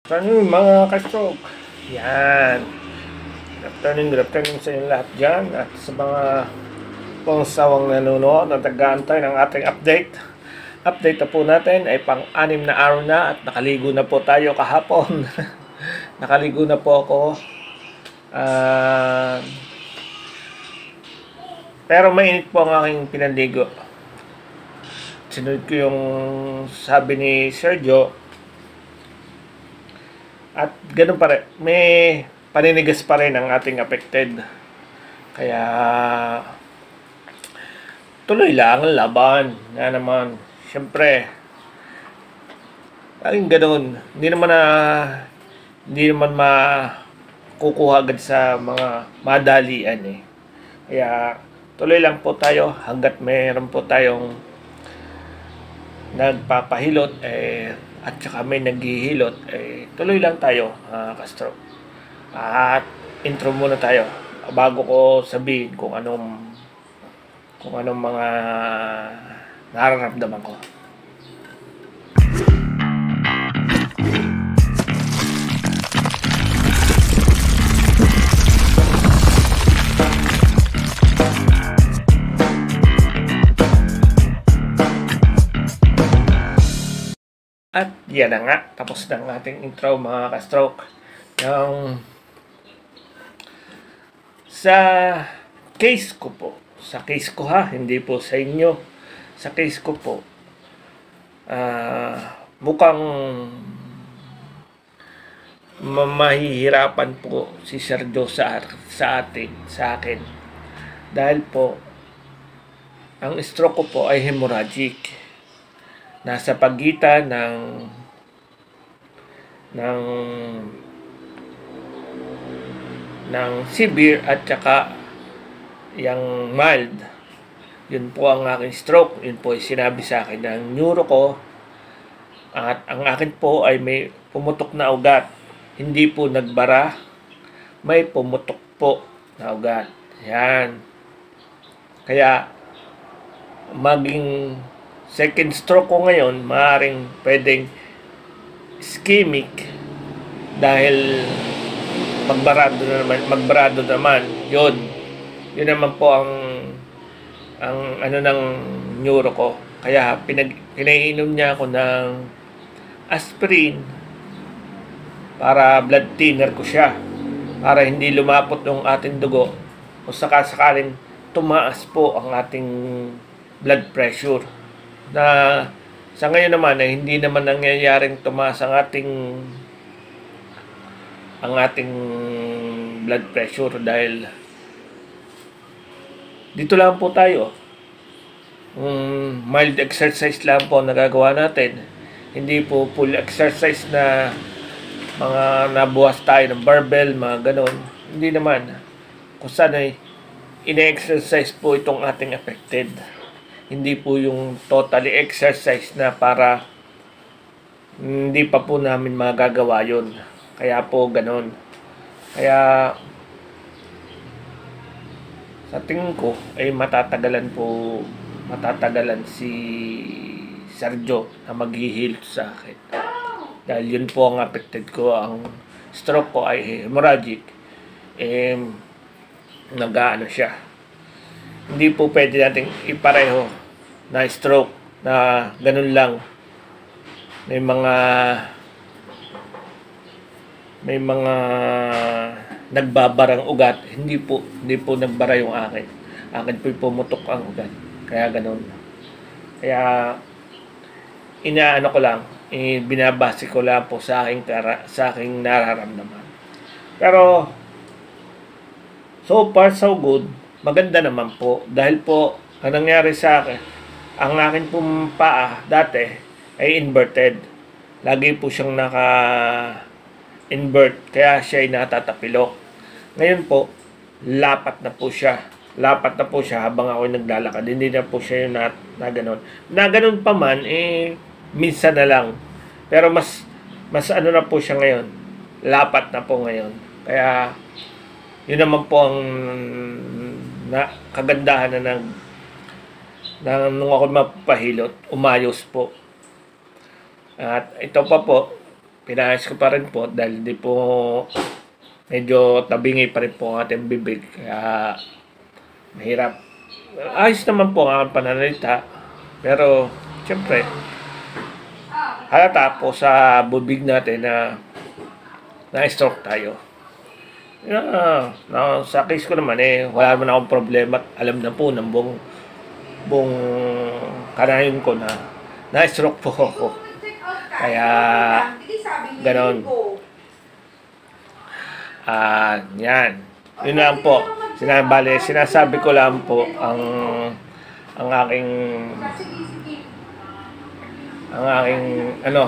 Afternoon mga ka-stroke. Yan. Good afternoon sa inyo lahat dyan. At sa mga sawang nanonood na taga-antay ng ating update. Update na po natin ay pang-6 na araw na at nakaligo na po tayo kahapon. Nakaligo na po ako. Pero mainit po ang aking pinaligo. Sinunod ko yung sabi ni Sergio. At ganun pa rin, may paninigas pa rin ang ating affected. Kaya tuloy lang ang laban. Na naman, syempre, laging ganun. Hindi naman makukuha agad sa mga madalian eh. Kaya tuloy lang po tayo hanggat mayroon po tayong nagpapahilot at saka may naghihilot, tuloy lang tayo, ka-stroke. At intro muna tayo bago ko sabihin kung anong mga nararamdaman ko. At yan na nga, tapos na ang ating intro mga ka-stroke. Sa case ko po, hindi po sa inyo, sa case ko po, mukhang mahihirapan po si Sergio sa akin. Dahil po, ang stroke ko po ay hemorrhagic. Nasa pagitan ng severe at saka yung mild. Yun po ang aking stroke. Yun po ay sinabi sa akin ng neuro ko. At ang akin po ay may pumutok na ugat. Hindi po nagbara. May pumutok po na ugat. Yan. Kaya maging second stroke ko ngayon, maaaring pwedeng ischemic dahil magbarado naman. Yun naman po ang ano ng neuro ko. Kaya pinainom niya ako ng aspirin para blood thinner ko siya para hindi lumapot yung ating dugo o sakaling tumaas po ang ating blood pressure. Na sa ngayon naman ay hindi naman nangyayaring tumaas ang ating blood pressure dahil dito lang po tayo. Mild exercise lang po nagagawa natin. Hindi po full exercise na mga nabuhas tayo ng barbell, mga ganon. Hindi naman. Kung saan ay ine-exercise po itong ating affected. Hindi po yung totally exercise na para hindi pa po namin magagawa yun. Kaya po ganon. Kaya sa tingin ko ay matatagalan si Sergio na mag-heal sa akin. Dahil yun po ang affected ko. Ang stroke ko ay hemorrhagic. Nag-ano siya. Hindi po pwede natin ipareho na stroke na ganun lang. May mga nagbabarang ugat. Hindi po nagbara yung akin. Akin po pumutok ang ugat. Kaya ganun. Kaya inaano ko lang, binabase ko lang po sa aking nararamdaman. Pero so far so good. Maganda naman po. Dahil po, ang nangyari sa akin, ang akin pong paa dati ay inverted. Lagi po siyang naka-invert. Kaya siya ay natatapilok. Ngayon po, lapat na po siya. Lapat na po siya habang ako naglalakad. Hindi na po siya yung na ganon. Na ganon pa man, minsan na lang. Pero mas ano na po siya ngayon. Lapat na po ngayon. Kaya, yun naman po ang kagandahan na nung ako mapahilot, umayos po. At ito pa po, Pinayos ko pa rin po dahil hindi po medyo tabingi pa rin po ang ating bibig. Kaya mahirap. Ayos naman po ang aking pananalita. Pero, siyempre, halata po sa bubig natin na na-stroke tayo. Sa case ko naman wala naman akong problema at alam na po ng buong kanayon ko na na-stroke po ako. Kaya, ganon. Yan. Yun lang po. Sinasabi ko lang po ang aking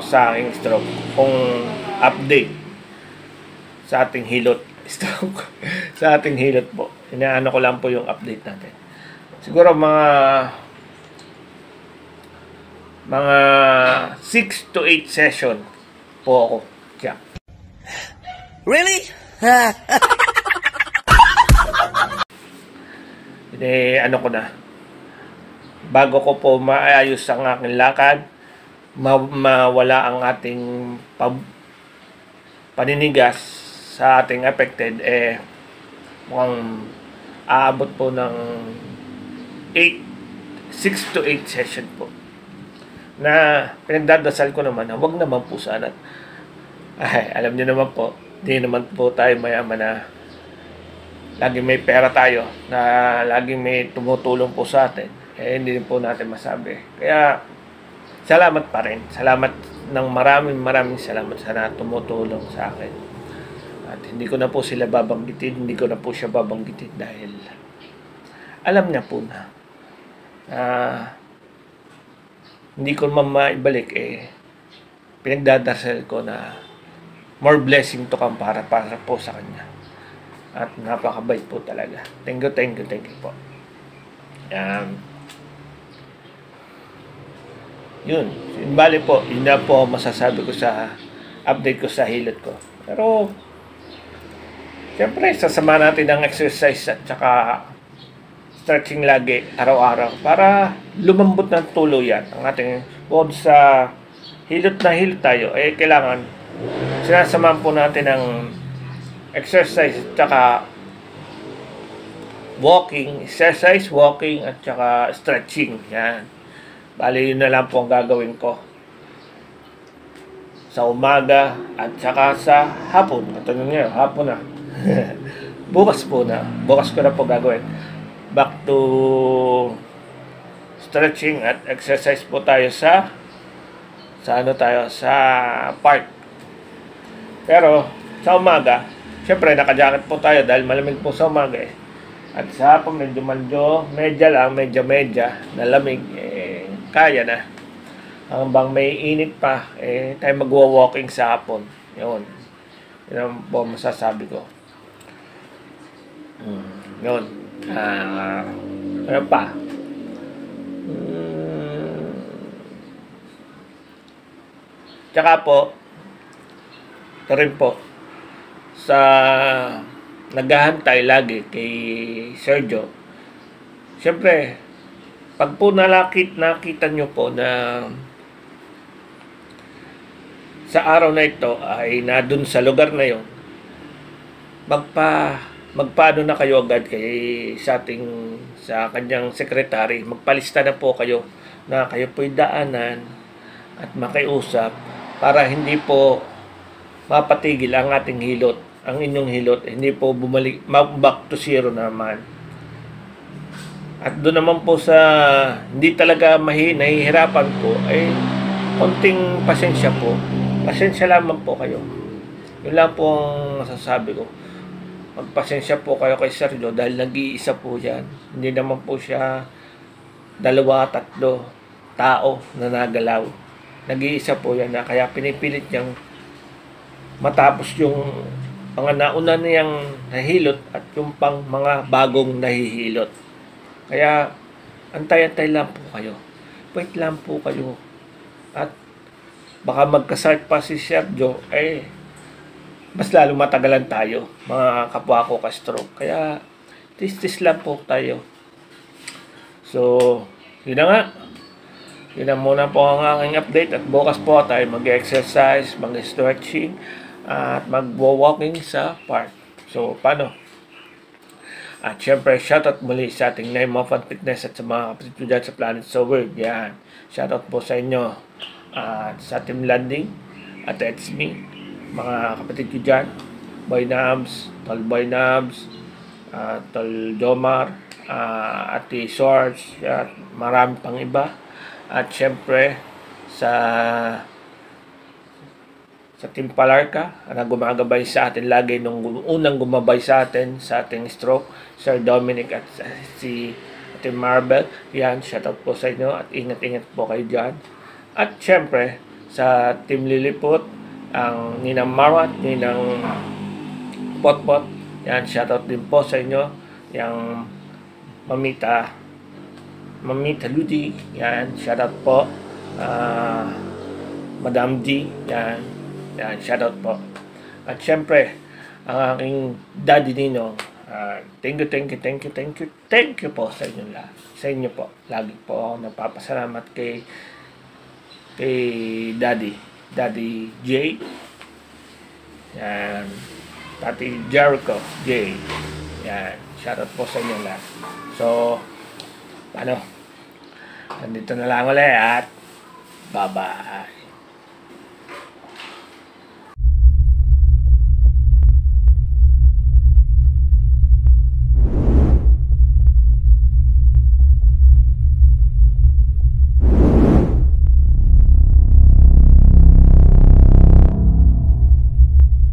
sa aking stroke. Kung update sa ating hilot. Stroke. Sa ating hilot po. Inaano ko lang po yung update natin. Siguro mga 6 to 8 session po ako. Yeah. Really? Ano ko na. Bago ko po maayos ang aking lakad, mawala ang ating paninigas sa ating affected, mukhang aabot po ng 6 to 8 session po. Na pinagdadasal ko naman na wag naman po sana. Alam niyo naman po, hindi naman po tayo mayaman na laging may pera tayo, na laging may tumutulong po sa atin. Hindi po natin masabi. Kaya, salamat pa rin. Salamat ng maraming salamat sa tumutulong sa akin. At hindi ko na po sila babanggitin, hindi ko na po siya babanggitin dahil alam niya po na hindi ko naman maibalik pinagdadasal ko na more blessing to come para po sa kanya. At napakabait po talaga. Thank you po. Yun. Bali po, yun na po masasabi ko sa update ko sa hilot ko. Pero, siyempre, sasama natin ang exercise at saka stretching lagi, araw-araw, para lumambot ng tuluyan ang ating bukod sa hilot na hilot tayo, kailangan sinasamahan po natin ng exercise at saka exercise, walking, at saka stretching. Yan. Bali, yun na lang po ang gagawin ko sa umaga at saka sa hapon. Katanong niyo, hapon na. Bukas ko na po gagawin. Back to stretching at exercise po tayo sa park. Pero sa umaga, syempre naka-jacket po tayo dahil malamig po sa umaga At sa hapon medyo medya na lamig, kaya na. Hanggang may init pa, tayo magwa-walking sa hapon. Yun. Yun ang po masasabi ko. Yun. Ano pa? Tsaka po, ito rin po, sa naghahantay lagi kay Sergio. Siyempre, pag po nakita nyo po na sa araw na ito ay nadun sa lugar na yon, magpaano na kayo agad sa kanyang secretary, magpalista na po kayo na kayo po'y daanan at makiusap para hindi po mapatigil ang ating hilot, ang inyong hilot, hindi po bumalik, back to zero naman. At doon naman po sa hindi talaga nahihirapan po, ay konting pasensya po. Pasensya lamang po kayo. Yun lang po ang masasabi ko. Magpasensya po kayo kay Sergio dahil nag-iisa po yan. Hindi naman po siya 2, 3 tao na nagalaw. Nag-iisa po yan na kaya pinipilit niyang matapos yung mga nauna niyang nahilot at yung pang mga bagong nahihilot. Kaya antay-antay lang po kayo. Wait lang po kayo. At baka magkasart pa si Sergio, mas lalo matagalan tayo, mga kapwa ko ka-stroke. Kaya tis lang po tayo. So, yun na nga. Yun na muna po ang aking update at bukas po tayo mag-exercise, mag-stretching at mag-walking sa park. So, paano? At syempre, shoutout muli sa ating Name of Fitness at sa mga kapatid ko dyan sa Planet So Weird. Yan. Shoutout po sa inyo. At sa Team Landing at It's Me. Mga kapatid ko dyan. Boy Nabs, Tol Boy Nabs, Tol Jomar, Ate Swords, at marami pang iba. At syempre, sa Team Palarca na gumagabay sa atin lagi nung unang gumabay sa atin sa ating stroke, Sir Dominic at si Team Marvel. Yan, shoutout po sa inyo at ingat-ingat po kayo dyan. At syempre, sa Team Liliput, ang Ninang Marwat, Ninang Potpot. Yan, shoutout din po sa inyo. Yang Mamita Ludi. Yan, shoutout po. Madam D. Yan, shoutout po. At syempre, ang aking Daddy Ninong. Thank you po sa inyo lahat. Sa inyo po. Lagi po ako napapasalamat kay Daddy J. Yan. Tati Jericho J. Yan. Shoutout po sa inyo lahat. So, nandito na lang ulit at bye-bye.